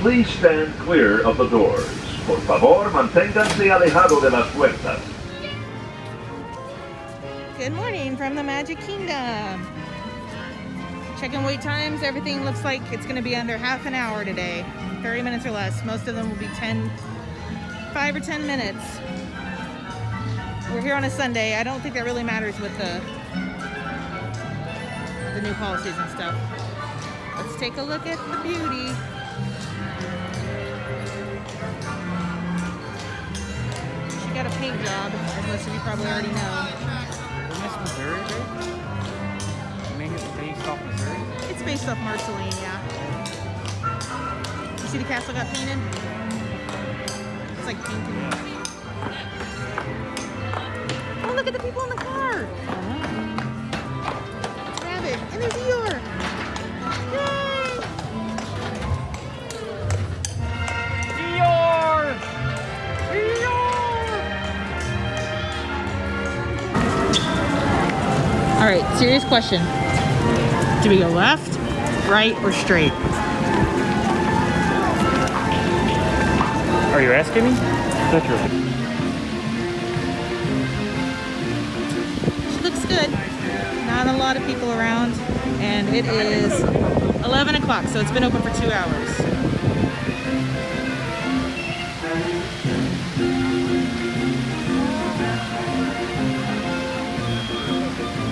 Please stand clear of the doors. Por favor, manténganse alejado de las puertas. Good morning from the Magic Kingdom. Checking wait times. Everything looks like it's going to be under half an hour today. 30 minutes or less. Most of them will be 5 or 10 minutes. We're here on a Sunday. I don't think that really matters with the new policies and stuff. Let's take a look at the beauty. She got a paint job, as most of you probably already know. Isn't this Missouri, babe? You mean it's based off Missouri? It's based off Marceline, yeah. You see the castle got painted? It's like painting. Oh, look at the people in the car! Rabbit, and there's Eeyore! Yay! Eeyore! Eeyore! All right, serious question. Do we go left, right, or straight? Are you asking me? That's your... She looks good. Not a lot of people around, and it is 11 o'clock, so it's been open for 2 hours.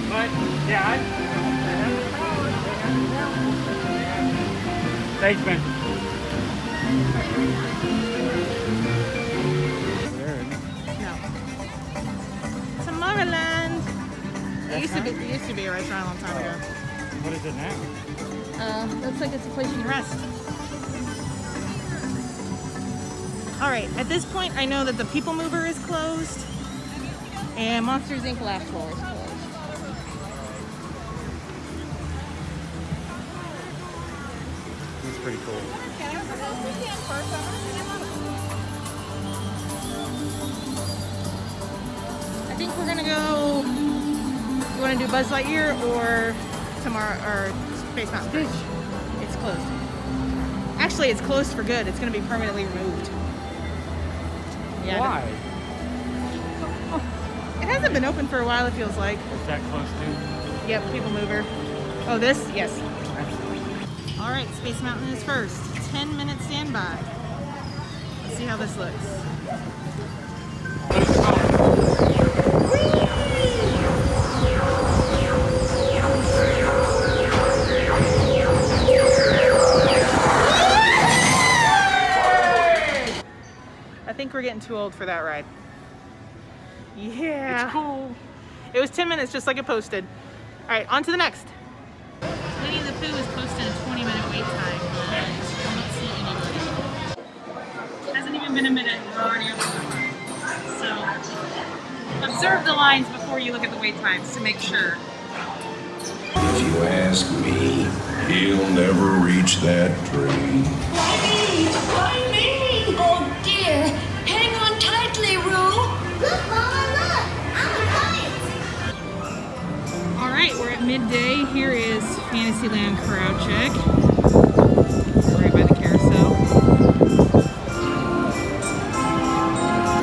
But, yeah, thanks, man. No. Tomorrowland. It used to be a restaurant a long time ago. What is it now? Looks like it's a place you can rest. All right, at this point, I know that the People Mover is closed and Monsters Inc. Last Floor is closed. That's pretty cool. I think we're gonna go. You want to do Buzz Lightyear or Space Mountain Bridge? It's closed. Actually, it's closed for good. It's gonna be permanently removed. Yeah. Why? It hasn't been open for a while. It feels like. Is that close to? Yep, People Mover. Oh, this? Yes. All right, Space Mountain is first. 10-minute standby. Let's see how this looks. I think we're getting too old for that ride. Yeah. It's cool. It was 10 minutes just like it posted. All right, on to the next. Winnie the Pooh is posting a 20-minute wait time. I don't see anybody. Hasn't even been a minute and we're already over the line. So observe the lines before you look at the wait times to make sure. If you ask me, he'll never reach that tree. Why me? Oh dear. Hang on tightly, Roo. Look, Mama, look. I'm All right, we're at midday. Here is Fantasyland crowd check. Right by the carousel.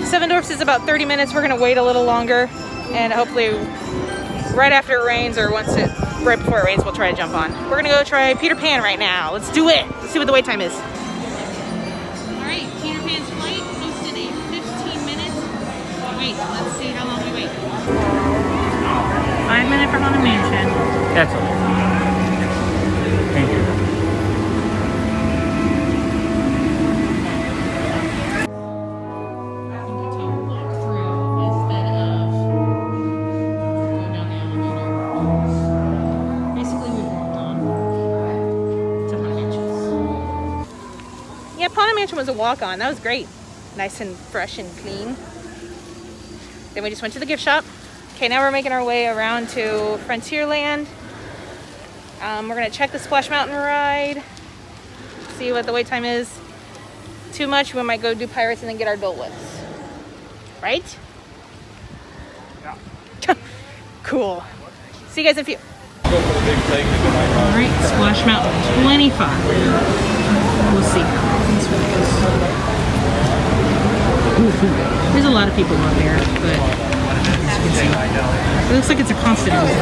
Seven Dwarfs is about 30 minutes. We're gonna wait a little longer, and hopefully right after it rains or right before it rains, we'll try to jump on. We're gonna go try Peter Pan right now. Let's do it. Let's see what the wait time is. All right, Peter Pan's flight posted a 15 minutes wait. Let's see how long we wait. 5 minutes for Haunted Mansion. That's all. Thank you. Haunted Mansion was a walk-on. That was great. Nice and fresh and clean. Then we just went to the gift shop. Okay, now we're making our way around to Frontierland. We're gonna check the Splash Mountain ride, see what the wait time is. too much, we might go do Pirates and then get our Dole Whips. Right? Yeah. Cool. See you guys in a few. Alright, Splash Mountain, plenty fun. We'll see how this really goes. There's a lot of people out there, but as you can see, it looks like it's a constant movement.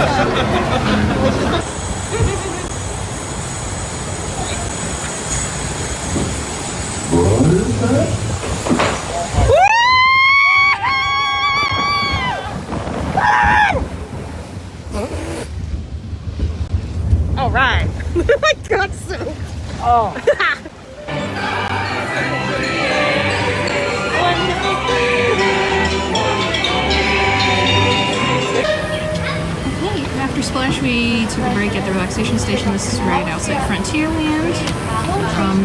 All right. My God, so. Oh. Okay, after Splash, we took a break at the Relaxation Station. This is right outside Frontierland.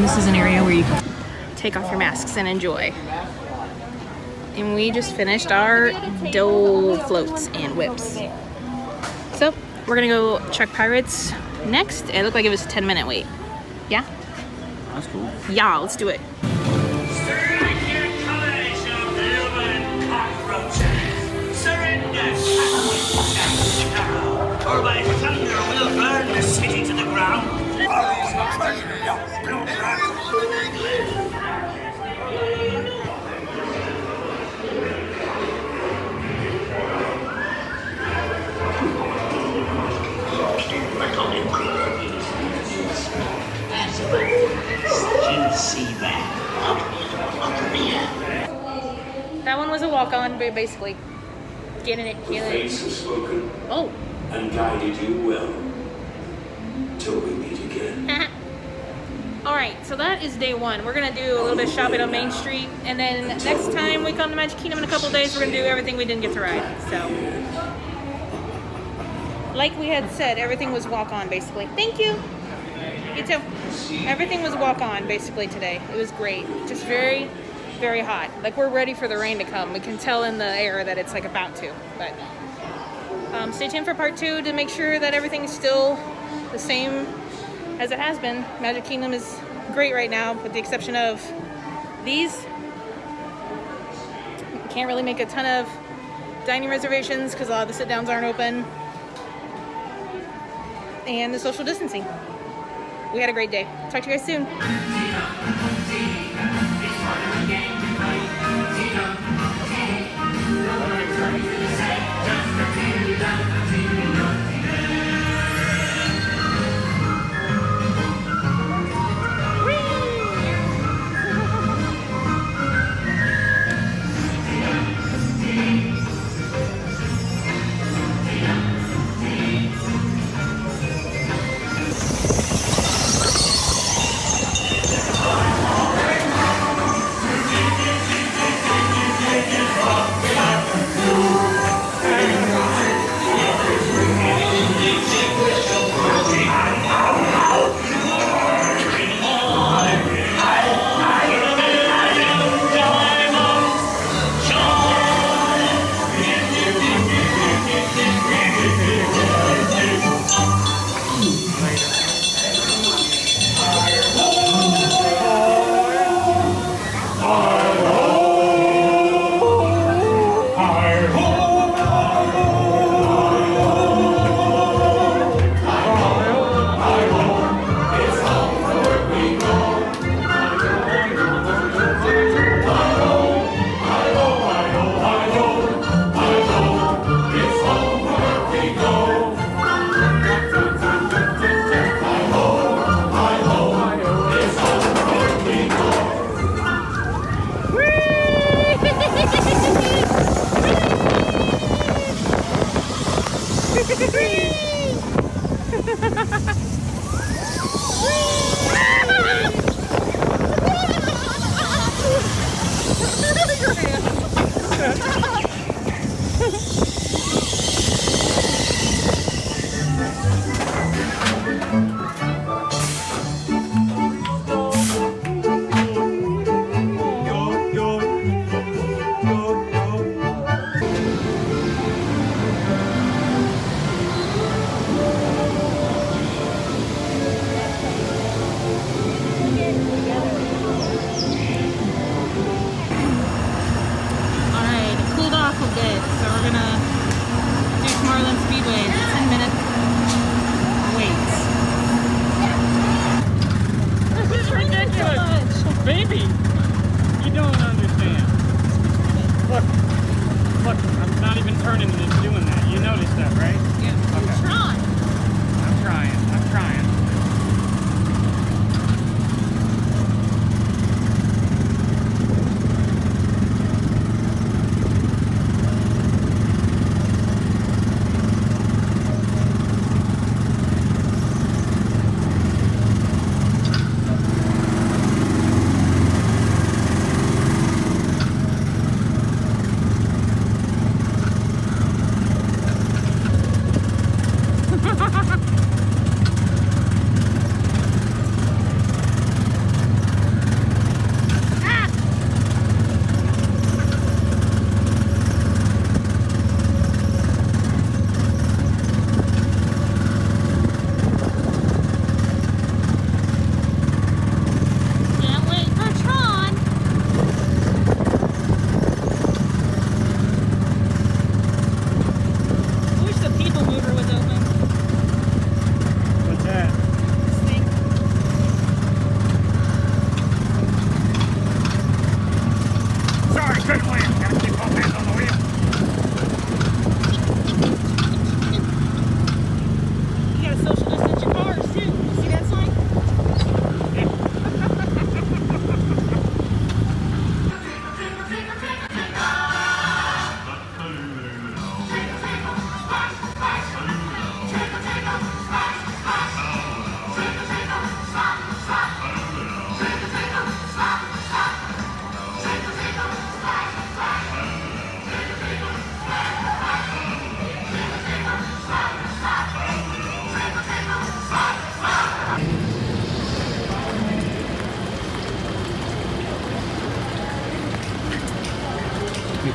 This is an area where you can take off your masks and enjoy. And we just finished our Dole floats and whips. So we're gonna go check Pirates next. It looked like it was a 10-minute wait. Yeah? That's cool. Yeah, let's do it. Strike your colors, you bloomin' cockroaches! Surrender, or by thunder we'll burn the city to the ground! That one was a walk-on, but basically getting it, killing it. Fates have spoken Oh. and guided you well. Till we meet again. Alright, so that is day one. We're gonna do a little bit of shopping on Main Street, and then next time we come to Magic Kingdom in a couple of days, we're gonna do everything we didn't get to ride. So, like we had said, everything was walk-on basically. Thank you. You too. Everything was walk-on basically today. It was great. Just very, very hot. Like we're ready for the rain to come. We can tell in the air that it's like about to. But stay tuned for part 2 to make sure that everything is still the same as it has been. Magic Kingdom is great right now, with the exception of these. Can't really make a ton of dining reservations because a lot of the sit-downs aren't open. And the social distancing. We had a great day. Talk to you guys soon.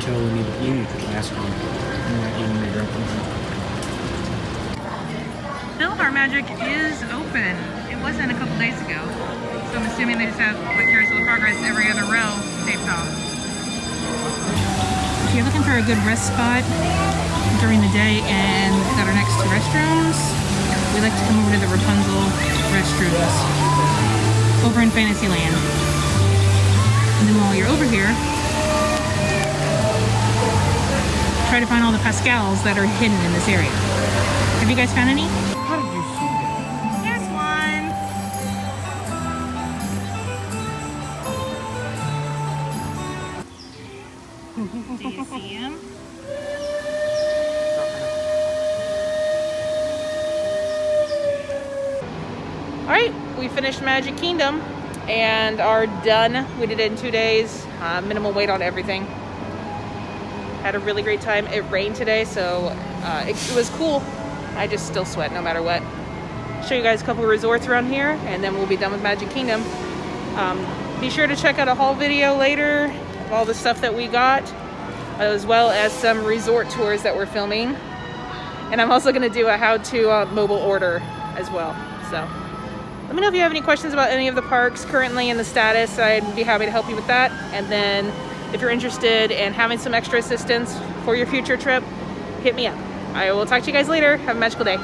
tell Winnie the Pooh could last one. I'm not eating the drink. Philhar Magic is open. It wasn't a couple days ago. So I'm assuming they just have like Carousel of Progress every other row taped off. If you're looking for a good rest spot during the day and that are next to restrooms, we like to come over to the Rapunzel restrooms over in Fantasyland. And then while you're over here, try to find all the Pascals that are hidden in this area. Have you guys found any? How did you see that? Here's one. Do you see him? Alright, we finished Magic Kingdom and are done. We did it in 2 days. Minimal wait on everything. Had a really great time. It rained today, so it was cool. I just still sweat no matter what. Show you guys a couple of resorts around here, and then we'll be done with Magic Kingdom. Be sure to check out a haul video later of all the stuff that we got, as well as some resort tours that we're filming. And I'm also going to do a how-to mobile order as well. So let me know if you have any questions about any of the parks currently and the status. I'd be happy to help you with that. And then if you're interested in having some extra assistance for your future trip, hit me up. I will talk to you guys later. Have a magical day.